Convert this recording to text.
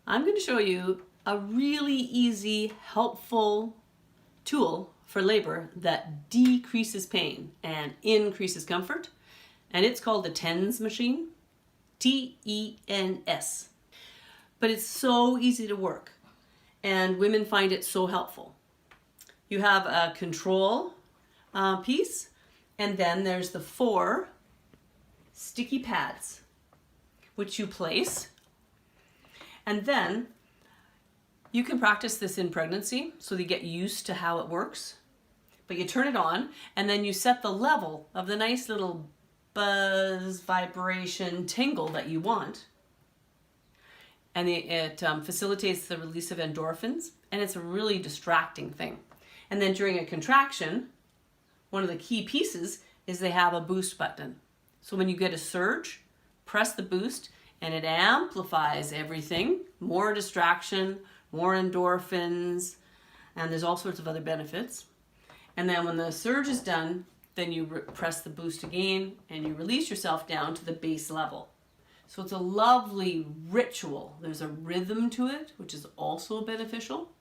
I'm going to show you a really easy, helpful tool for labor that decreases pain and increases comfort. And it's called the TENS machine, T-E-N-S. But it's so easy to work and women find it so helpful. You have a control piece, and then there's the 4 sticky pads, which you place. And then you can practice this in pregnancy so that you get used to how it works. But you turn it on, and then you set the level of the nice little buzz, vibration, tingle that you want. And it facilitates the release of endorphins, and it's a really distracting thing. And then during a contraction, one of the key pieces is they have a boost button. So when you get a surge, press the boost, and it amplifies everything. More distraction, more endorphins, and there's all sorts of other benefits. And then when the surge is done, then you press the boost again, and you release yourself down to the base level. So it's a lovely ritual. There's a rhythm to it, which is also beneficial.